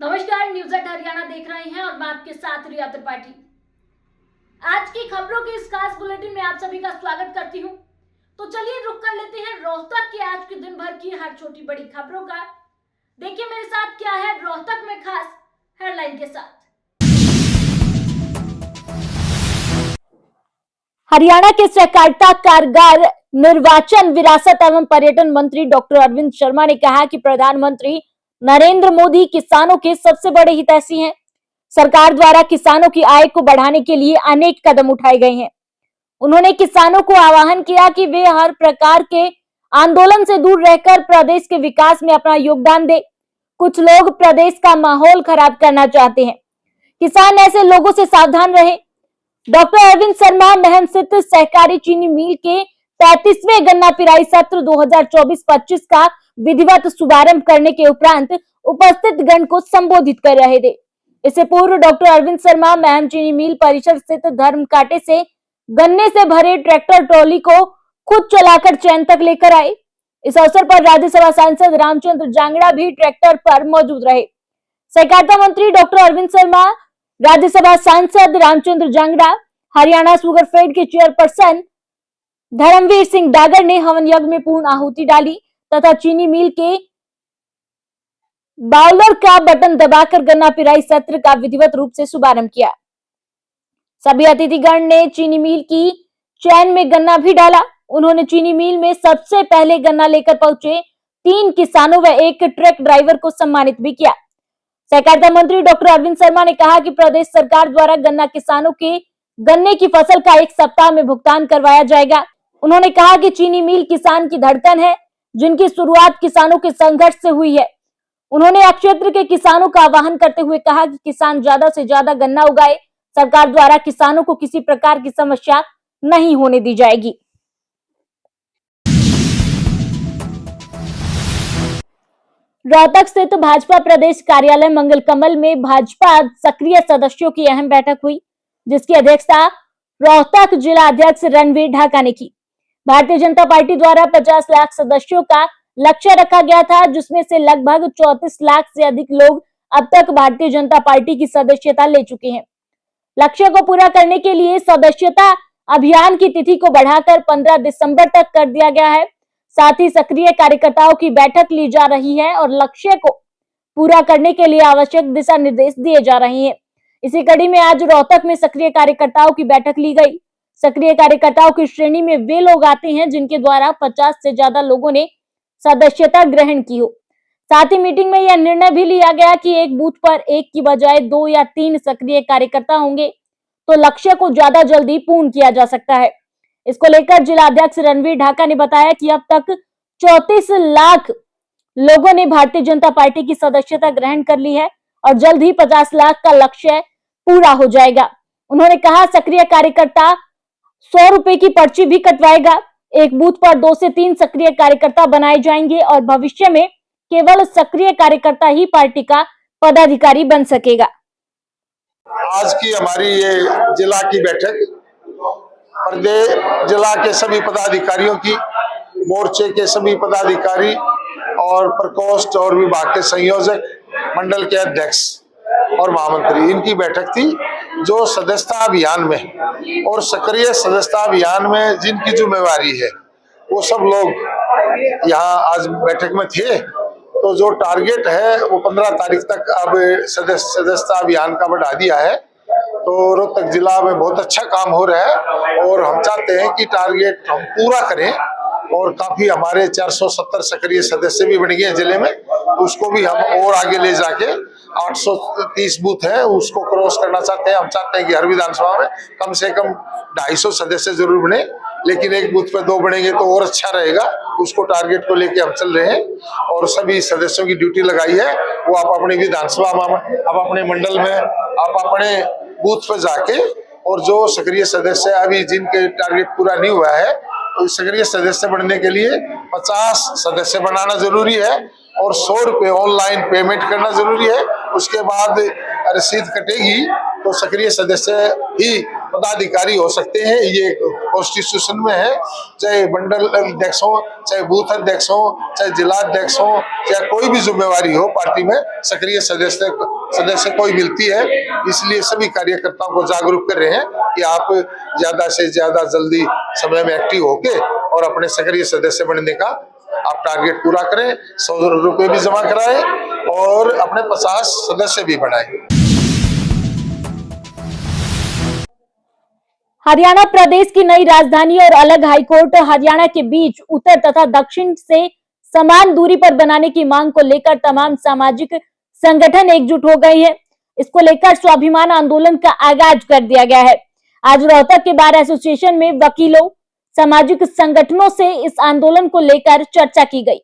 नमस्कार, news at Haryana देख रहे हैं और मैं आपके साथ रिया त्रिपाठी। आज की खबरों के इस खास बुलेटिन में आप सभी का स्वागत करती हूं। तो चलिए रुक कर लेते हैं रोहतक के आज के दिन भर की हर छोटी बड़ी खबरों का। देखिए मेरे साथ क्या है रोहतक में खास हेडलाइन के साथ। हरियाणा के सहकारिता कारागार निर्वाचन विरासत एवं पर्यटन मंत्री डॉक्टर अरविंद शर्मा ने कहा कि प्रधानमंत्री नरेंद्र मोदी किसानों के सबसे बड़े हितैषी हैं। सरकार द्वारा किसानों की आय को बढ़ाने के लिए अनेक कदम उठाए गए हैं। उन्होंने किसानों को आह्वान किया कि वे हर प्रकार के आंदोलन से दूर रहकर प्रदेश के विकास में अपना योगदान दें। कुछ लोग प्रदेश का माहौल खराब करना चाहते हैं। किसान ऐसे लोगों से सावधान रहे। डॉक्टर अरविंद शर्मा महम स्थित सहकारी चीनी मिल के 35वें गन्ना पिराई सत्र 2024-25 का विधिवत शुभारंभ करने के उपरांत उपस्थित गण को संबोधित कर रहे थे। इससे पूर्व डॉक्टर अरविंद शर्मा महम चीनी मिल परिसर स्थित धर्म कांटे से गन्ने से भरे ट्रैक्टर ट्रॉली को खुद चलाकर चैन तक लेकर आए। इस अवसर पर राज्यसभा सांसद रामचंद्र जांगड़ा भी ट्रैक्टर पर मौजूद रहे। सहकारिता मंत्री डॉक्टर अरविंद शर्मा, राज्यसभा सांसद रामचंद्र जांगड़ा, हरियाणा शुगर फेड के चेयरपर्सन धर्मवीर सिंह डागर ने हवन यज्ञ में पूर्ण आहुति डाली तथा चीनी मिल के बाउलर का बटन दबाकर गन्ना पिराई सत्र का विधिवत रूप से शुभारंभ किया। सभी अतिथिगण ने चीनी मिल की चैन में गन्ना भी डाला। उन्होंने चीनी मिल में सबसे पहले गन्ना लेकर पहुंचे 3 किसानों व एक ट्रक ड्राइवर को सम्मानित भी किया। सहकारिता मंत्री डॉक्टर अरविंद शर्मा ने कहा कि प्रदेश सरकार द्वारा गन्ना किसानों के गन्ने की फसल का 1 सप्ताह में भुगतान करवाया जाएगा। उन्होंने कहा कि चीनी मिल किसान की धड़कन है, जिनकी शुरुआत किसानों के संघर्ष से हुई है। उन्होंने क्षेत्र के किसानों का आह्वान करते हुए कहा कि किसान ज्यादा से ज्यादा गन्ना उगाए। सरकार द्वारा किसानों को किसी प्रकार की समस्या नहीं होने दी जाएगी। रोहतक स्थित भाजपा प्रदेश कार्यालय मंगल कमल में भाजपा सक्रिय सदस्यों की अहम बैठक हुई, जिसकी अध्यक्षता रोहतक जिला अध्यक्ष रणवीर ढाका ने की। भारतीय जनता पार्टी द्वारा 50 लाख सदस्यों का लक्ष्य रखा गया था, जिसमें से लगभग 34 लाख से अधिक लोग अब तक भारतीय जनता पार्टी की सदस्यता ले चुके हैं। लक्ष्य को पूरा करने के लिए सदस्यता अभियान की तिथि को बढ़ाकर 15 दिसंबर तक कर दिया गया है। साथ ही सक्रिय कार्यकर्ताओं की बैठक ली जा रही है और लक्ष्य को पूरा करने के लिए आवश्यक दिशा निर्देश दिए जा रहे हैं। इसी कड़ी में आज रोहतक में सक्रिय कार्यकर्ताओं की बैठक ली गई। सक्रिय कार्यकर्ताओं की श्रेणी में वे लोग आते हैं जिनके द्वारा 50 से ज्यादा लोगों ने सदस्यता ग्रहण की हो। साथ ही मीटिंग में यह निर्णय भी लिया गया कि एक बूथ पर 1 की बजाय 2 या 3 सक्रिय कार्यकर्ता होंगे तो लक्ष्य को ज्यादा जल्दी पूर्ण किया जा सकता है। इसको लेकर जिला अध्यक्ष रणवीर ढाका ने बताया कि अब तक 34 लाख लोगों ने भारतीय जनता पार्टी की सदस्यता ग्रहण कर ली है और जल्द ही 50 लाख का लक्ष्य पूरा हो जाएगा। उन्होंने कहा सक्रिय कार्यकर्ता 100 रुपए की पर्ची भी कटवाएगा। एक बूथ पर 2 से 3 सक्रिय कार्यकर्ता बनाए जाएंगे और भविष्य में केवल सक्रिय कार्यकर्ता ही पार्टी का पदाधिकारी बन सकेगा। आज की हमारी ये जिला की बैठक प्रदेश जिला के सभी पदाधिकारियों की, मोर्चे के सभी पदाधिकारी और प्रकोष्ठ और विभाग के संयोजक, मंडल के अध्यक्ष और महामंत्री, इनकी बैठक थी। जो सदस्यता अभियान में और सक्रिय सदस्यता अभियान में जिनकी जिम्मेवारी है वो सब लोग यहाँ आज बैठक में थे। तो जो टारगेट है वो 15 तारीख तक अब सदस्यता अभियान का बढ़ा दिया है। तो रोहतक जिला में बहुत अच्छा काम हो रहा है और हम चाहते हैं कि टारगेट हम पूरा करें और काफी हमारे 470 सक्रिय सदस्य भी बन गए जिले में। उसको भी हम और आगे ले जाके 830 बूथ है उसको क्रॉस करना चाहते हैं। हम चाहते हैं कि हर विधानसभा में कम से कम 250 सदस्य जरूर बने, लेकिन एक बूथ पे 2 बनेंगे तो और अच्छा रहेगा। उसको टारगेट को लेके हम चल रहे हैं और सभी सदस्यों की ड्यूटी लगाई है। वो आप अपनी विधानसभा में, आप अपने मंडल में, आप अपने बूथ पे जाके, और जो सक्रिय सदस्य अभी जिनके टारगेट पूरा नहीं हुआ है तो सक्रिय सदस्य बनने के लिए 50 सदस्य बनाना जरूरी है और 100 रुपए ऑनलाइन पेमेंट करना जरूरी है। उसके बाद रसीद कटेगी तो सक्रिय सदस्य ही पदाधिकारी हो सकते हैं। ये कॉन्स्टिट्यूशन में है, चाहे मंडल अध्यक्ष हो, चाहे बूथ अध्यक्ष हो, चाहे जिला अध्यक्ष हो, चाहे कोई भी जिम्मेवारी हो पार्टी में सक्रिय सदस्य कोई मिलती है। इसलिए सभी कार्यकर्ताओं को जागरूक कर रहे हैं कि आप ज्यादा से ज्यादा जल्दी समय में एक्टिव होके और अपने सक्रिय सदस्य बनने का आप टारगेट पूरा करें, 100 रुपए भी जमा कराएं और अपने 50 सदस्य भी बढ़ाएं। हरियाणा प्रदेश की नई राजधानी और अलग हाईकोर्ट हरियाणा के बीच उत्तर तथा दक्षिण से समान दूरी पर बनाने की मांग को लेकर तमाम सामाजिक संगठन एकजुट हो गए हैं। इसको लेकर स्वाभिमान आंदोलन का आगाज कर दिया गया है। आज रोहतक के बार एसोसिएशन में वकीलों, सामाजिक संगठनों से इस आंदोलन को लेकर चर्चा की गई।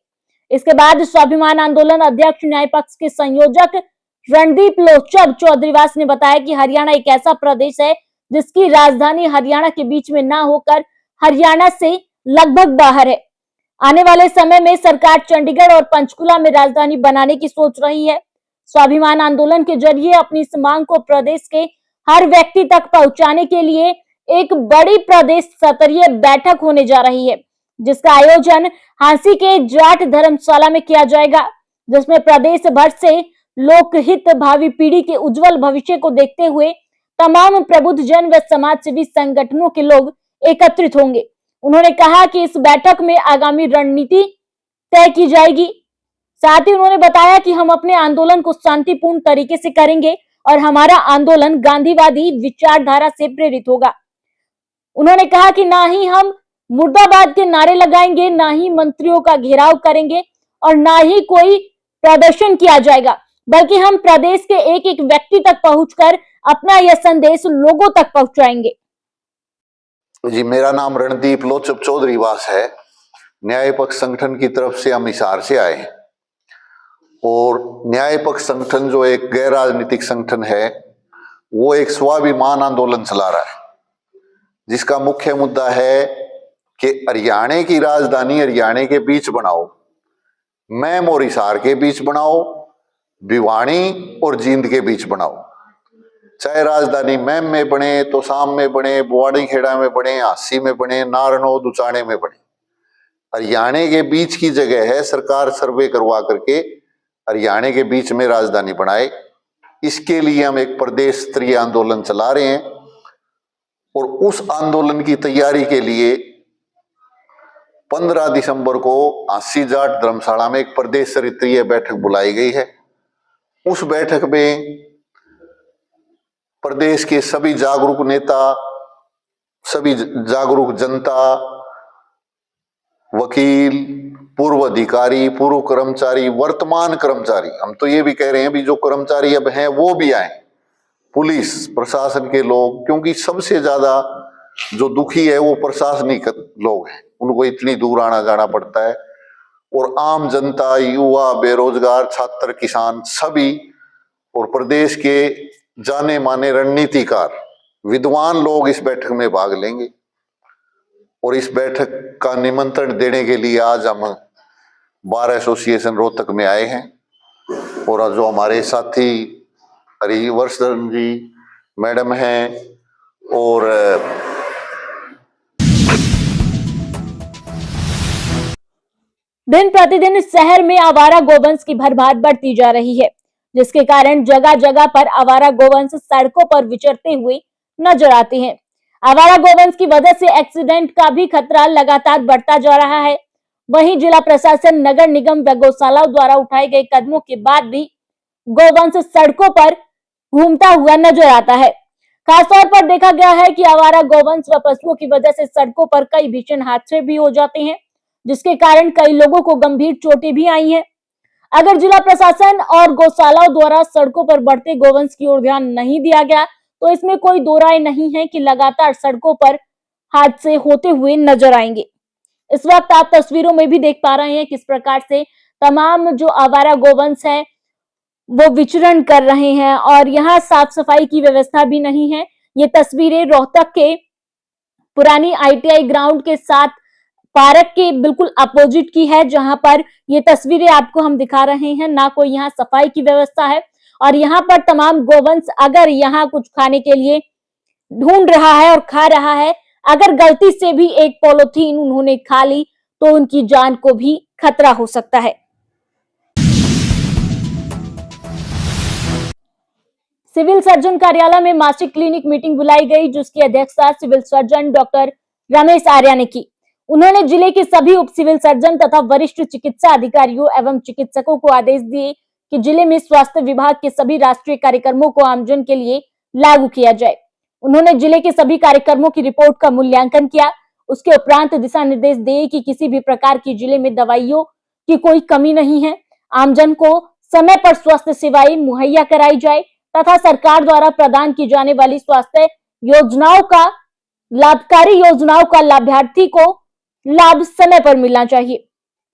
इसके बाद स्वाभिमान आंदोलन अध्यक्ष न्याय पक्ष के संयोजक रणदीप लोचब चौधरीवास ने बताया कि हरियाणा एक ऐसा प्रदेश है जिसकी राजधानी हरियाणा के बीच में ना होकर हरियाणा से लगभग बाहर है। आने वाले समय में सरकार चंडीगढ़ और पंचकुला में राजधानी बनाने की सोच रही है। स्वाभिमान आंदोलन के जरिए अपनी इस मांग को प्रदेश के हर व्यक्ति तक पहुंचाने के लिए एक बड़ी प्रदेश स्तरीय बैठक होने जा रही है, जिसका आयोजन हांसी के जाट धर्मशाला में किया जाएगा, जिसमें प्रदेश भर से लोकहित, भावी पीढ़ी के उज्जवल भविष्य को देखते हुए तमाम प्रबुद्ध जन व समाज सेवी संगठनों के लोग एकत्रित होंगे। उन्होंने कहा कि इस बैठक में आगामी रणनीति तय की जाएगी। साथ ही उन्होंने बताया कि हम अपने आंदोलन को शांतिपूर्ण तरीके से करेंगे और हमारा आंदोलन गांधीवादी विचारधारा से प्रेरित होगा। उन्होंने कहा कि ना ही हम मुर्दाबाद के नारे लगाएंगे, ना ही मंत्रियों का घेराव करेंगे और ना ही कोई प्रदर्शन किया जाएगा, बल्कि हम प्रदेश के एक एक व्यक्ति तक पहुंचकर अपना यह संदेश लोगों तक पहुंचाएंगे। जी, मेरा नाम रणदीप लोचब चौधरीवास है। न्याय पक्ष संगठन की तरफ से हम हिसार से आए हैं और न्याय पक्ष संगठन जो एक गैर राजनीतिक संगठन है, वो एक स्वाभिमान आंदोलन चला रहा है, जिसका मुख्य मुद्दा है कि हरियाणा की राजधानी हरियाणा के बीच बनाओ, मैम और हिसार के बीच बनाओ, भिवानी और जींद के बीच बनाओ। चाहे राजधानी मैम में बने, तोसाम में बने, बुआड़ी खेड़ा में बने, हांसी में बने, नारनौल दुचाने में बने, हरियाणा के बीच की जगह है। सरकार सर्वे करवा करके हरियाणा के बीच में राजधानी बनाए। इसके लिए हम एक प्रदेश स्तरीय आंदोलन चला रहे हैं और उस आंदोलन की तैयारी के लिए 15 दिसंबर को हांसी जाट धर्मशाला में एक प्रदेश स्तरीय बैठक बुलाई गई है। उस बैठक में प्रदेश के सभी जागरूक नेता, सभी जागरूक जनता, वकील, पूर्व अधिकारी, पूर्व कर्मचारी, वर्तमान कर्मचारी, हम तो ये भी कह रहे हैं भी जो कर्मचारी अब हैं वो भी आए, पुलिस प्रशासन के लोग, क्योंकि सबसे ज्यादा जो दुखी है वो प्रशासनिक लोग हैं, उनको इतनी दूर आना जाना पड़ता है। और आम जनता, युवा, बेरोजगार, छात्र, किसान सभी, और प्रदेश के जाने माने रणनीतिकार, विद्वान लोग इस बैठक में भाग लेंगे। और इस बैठक का निमंत्रण देने के लिए आज हम बार एसोसिएशन रोहतक में आए हैं और जो हमारे साथी हरिवर्धन जी मैडम हैं और दिन प्रतिदिन शहर में आवारा गोवंश की भरमार बढ़ती जा रही है, जिसके कारण जगह जगह पर आवारा गोवंश सड़कों पर विचरते हुए नजर आते हैं। आवारा गोवंश की वजह से एक्सीडेंट का भी खतरा लगातार बढ़ता जा रहा है। वहीं जिला प्रशासन, नगर निगम व गौशालाओं द्वारा उठाए गए कदमों के बाद भी गोवंश सड़कों पर घूमता हुआ नजर आता है। खासतौर पर देखा गया है कि आवारा गोवंश व पशुओं की वजह से सड़कों पर कई भीषण हादसे भी हो जाते हैं, जिसके कारण कई लोगों को गंभीर चोटें भी आई हैं। अगर जिला प्रशासन और गौशालाओं द्वारा सड़कों पर बढ़ते गोवंश की ओर ध्यान नहीं दिया गया तो इसमें कोई दो राय नहीं है कि लगातार सड़कों पर हादसे होते हुए नजर आएंगे। इस वक्त आप तस्वीरों में भी देख पा रहे हैं किस प्रकार से तमाम जो आवारा गोवंश है वो विचरण कर रहे हैं और यहाँ साफ सफाई की व्यवस्था भी नहीं है। ये तस्वीरें रोहतक के पुरानी ITI ग्राउंड के साथ पार्क के बिल्कुल अपोजिट की है, जहां पर ये तस्वीरें आपको हम दिखा रहे हैं। ना कोई यहाँ सफाई की व्यवस्था है और यहाँ पर तमाम गोवंश अगर यहाँ कुछ खाने के लिए ढूंढ रहा है और खा रहा है, अगर गलती से भी एक पॉलीथीन उन्होंने खा ली तो उनकी जान को भी खतरा हो सकता है। सिविल सर्जन कार्यालय में मासिक क्लिनिक मीटिंग बुलाई गई, जिसकी अध्यक्षता civil surgeon doctor Ramesh Arya ने की। उन्होंने जिले के सभी उप सिविल सर्जन तथा वरिष्ठ चिकित्सा अधिकारियों एवं चिकित्सकों को आदेश दिए कि जिले में स्वास्थ्य विभाग के सभी राष्ट्रीय कार्यक्रमों को आमजन के लिए लागू किया जाए। उन्होंने जिले के सभी कार्यक्रमों की रिपोर्ट का मूल्यांकन किया। उसके उपरांत दिशा निर्देश दिए कि किसी भी प्रकार की जिले में दवाइयों की कोई कमी नहीं है, आमजन को समय पर स्वास्थ्य सेवाएं मुहैया कराई जाए तथा सरकार द्वारा प्रदान की जाने वाली स्वास्थ्य योजनाओं का लाभकारी योजनाओं का लाभार्थी को लाभ समय पर मिलना चाहिए।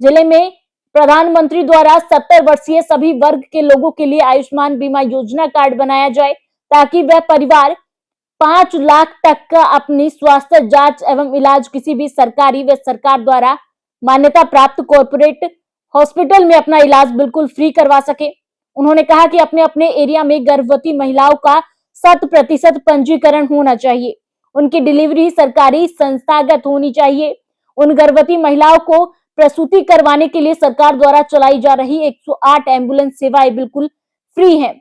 जिले में प्रधानमंत्री द्वारा 70 वर्षीय सभी वर्ग के लोगों के लिए आयुष्मान बीमा योजना कार्ड बनाया जाए ताकि वह परिवार 5 लाख तक का अपनी स्वास्थ्य जांच एवं इलाज किसी भी सरकारी व सरकार द्वारा मान्यता प्राप्त कॉर्पोरेट हॉस्पिटल में अपना इलाज बिल्कुल फ्री करवा सके। उन्होंने कहा कि अपने अपने एरिया में गर्भवती महिलाओं का 100% पंजीकरण होना चाहिए। उनकी डिलीवरी सरकारी संस्थागत होनी चाहिए। उन गर्भवती महिलाओं को प्रसूति करवाने के लिए सरकार द्वारा चलाई जा रही 108 एम्बुलेंस सेवाएं बिल्कुल फ्री हैं।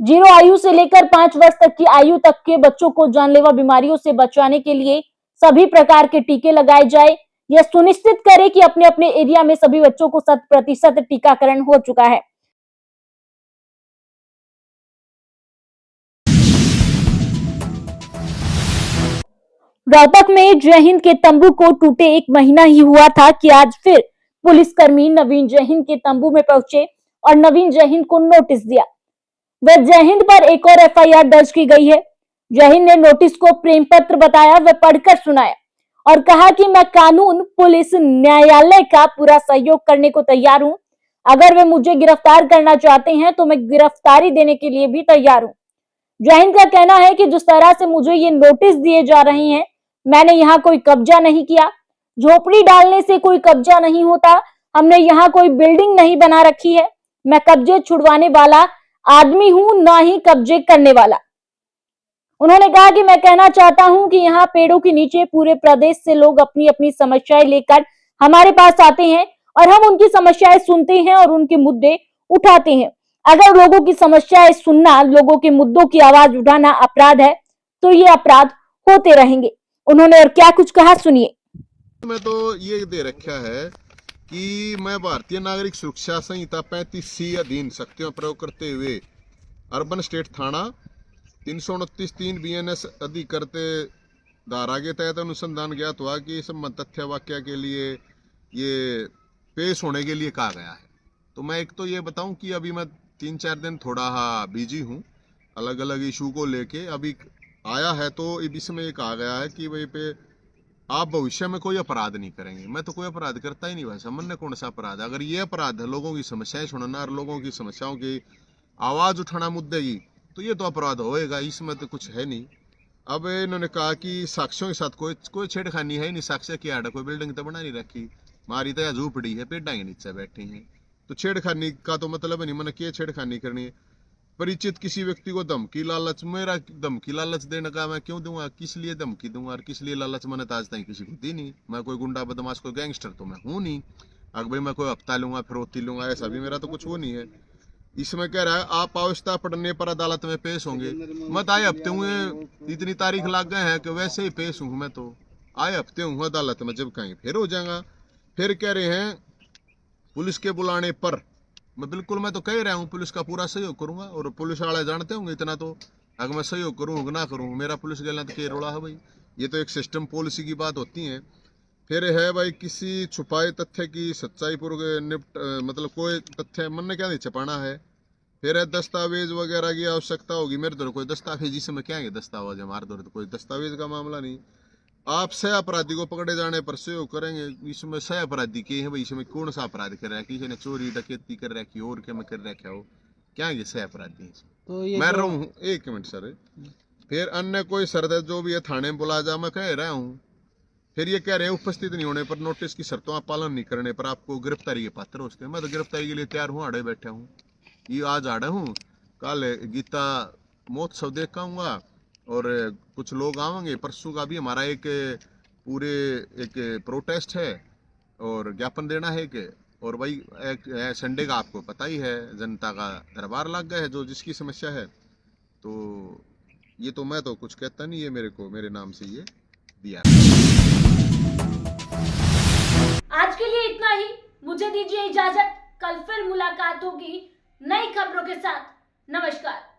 0 आयु से लेकर 5 वर्ष तक की आयु तक के बच्चों को जानलेवा बीमारियों से बचाने के लिए सभी प्रकार के टीके लगाए जाए। यह सुनिश्चित करें कि अपने अपने एरिया में सभी बच्चों को 100% टीकाकरण हो चुका है। रोहतक में जय हिंद के तंबू को टूटे 1 महीना ही हुआ था कि आज फिर पुलिसकर्मी नवीन जय हिंद के तंबू में पहुंचे और नवीन जय हिंद को नोटिस दिया। वह जय हिंद पर एक और FIR दर्ज की गई है। जय हिंद ने नोटिस को प्रेम पत्र बताया व पढ़कर सुनाया और कहा कि मैं कानून, पुलिस, न्यायालय का पूरा सहयोग करने को तैयार हूं। अगर वे मुझे गिरफ्तार करना चाहते हैं तो मैं गिरफ्तारी देने के लिए भी तैयार हूं। जय हिंद का कहना है कि जिस तरह से मुझे ये नोटिस दिए जा रहे हैं, मैंने यहाँ कोई कब्जा नहीं किया। झोपड़ी डालने से कोई कब्जा नहीं होता। हमने यहाँ कोई बिल्डिंग नहीं बना रखी है। मैं कब्जे छुड़वाने वाला आदमी हूं, ना ही कब्जे करने वाला। उन्होंने कहा कि मैं कहना चाहता हूं कि यहाँ पेड़ों के नीचे पूरे प्रदेश से लोग अपनी अपनी समस्याएं लेकर हमारे पास आते हैं और हम उनकी समस्याएं सुनते हैं और उनके मुद्दे उठाते हैं। अगर लोगों की समस्याएं सुनना, लोगों के मुद्दों की आवाज उठाना अपराध है तो ये अपराध होते रहेंगे। उन्होंने और क्या कुछ कहा, सुनिए। मैं तो ये दे रखा है कि मैं भारतीय नागरिक सुरक्षा संहिता 35C अधीन शक्तियों प्रयोग करते हुए अर्बन स्टेट थाना 329(3) BNS अधिकृत धारा के तहत अनुसंधान ज्ञात हुआ कि संबंध तथ्य वाक्य के लिए ये पेश होने के लिए कहा गया है। तो मैं एक तो ये बताऊं कि अभी मैं 3-4 दिन थोड़ा बिजी हूँ अलग अलग इशू को लेके। अभी आया है तो इसमें ये कहा गया है कि वही पे आप भविष्य में कोई अपराध नहीं करेंगे। मैं तो कोई अपराध करता ही नहीं भाई साहब, मन कौन सा अपराध है। अगर ये अपराध है लोगों की समस्याएं सुनना और लोगों की समस्याओं की आवाज उठाना मुद्दे की, तो ये तो अपराध होएगा, इसमें तो कुछ है नहीं। अब इन्होंने कहा कि साक्ष्यों के साथ कोई छेड़खानी है नहीं। साक्ष्य की आड़ कोई बिल्डिंग तो बना नहीं रखी, मारी तो या झूपड़ी है, पेड़ा के नीचे बैठे हैं। तो छेड़खानी का तो मतलब नहीं, मैंने क्या छेड़खानी करनी है। परिचित किसी व्यक्ति को धमकी लालच, मेरा धमकी लालच देने का मैं क्यों दूंगा, किस लिए धमकी दूंगा और किस लिए लालच मैंने आज तक किसी को दी नहीं। मैं कोई गुंडा बदमाश कोई गैंगस्टर तो मैं हूं नहीं। अगर भाई मैं कोई हफ्ता लूंगा फिरौती लूंगा ऐसा भी मेरा तो कुछ वो नहीं है। इसमें कह रहा है आप आवश्यकता पड़ने पर अदालत में पेश होंगे। मत आए हफ्ते हुए, इतनी तारीख लग गए हैं कि वैसे ही पेश हूँ। मैं तो आए हफ्ते हूँ अदालत में, जब कहेंगे फिर हो जाएगा। फिर कह रहे हैं पुलिस के बुलाने पर मैं तो कह रहा हूँ पुलिस का पूरा सहयोग करूंगा और पुलिस वाले जानते होंगे इतना तो। अगर मैं सहयोग करूँ ना करूँ, मेरा पुलिस गला तो क्या रोड़ा है भाई। ये तो एक सिस्टम पॉलिसी की बात होती है। फिर है भाई किसी छुपाए तथ्य की सच्चाई पूर्वक मतलब कोई तथ्य मन ने क्या नहीं छपाना है। फिर है दस्तावेज वगैरह की आवश्यकता होगी। मेरे तो कोई दस्तावेज, इसमें क्या है दस्तावेज, हमारे तो कोई दस्तावेज का मामला नहीं। आप सह अपराधी को पकड़े जाने पर सहयोग करेंगे। इसमें सह अपराधी के हैं भाई, इसमें कौन सा अपराध कर रहा है, किसी ने चोरी डकैती कर रखी और क्या मैं कर रखा हो, क्या ये सह अपराधी है। तो ये मैं रहूं 1 मिनट सर। फिर अन्य कोई शर्त जो भी है थाने में बुला जा, मैं कह रहा हूँ। फिर ये कह रहे हैं उपस्थित नहीं होने पर, नोटिस की शर्तों का पालन नहीं करने पर आपको गिरफ्तारी के पात्र होते हैं। मैं तो गिरफ्तारी के लिए तैयार हूँ, आड़े बैठा हूँ। ये आज आड़े हूँ, कल गीता महोत्सव देख आऊंगा और कुछ लोग आवेंगे। परसों का भी हमारा एक पूरे एक प्रोटेस्ट है और ज्ञापन देना है कि, और वही एक संडे का आपको पता ही है जनता का दरबार लग गया है जो जिसकी समस्या है। तो ये तो मैं तो कुछ कहता नहीं है, मेरे नाम से ये दिया। आज के लिए इतना ही, मुझे दीजिए इजाजत। कल फिर मुलाकात होगी नई खबरों के साथ। नमस्कार।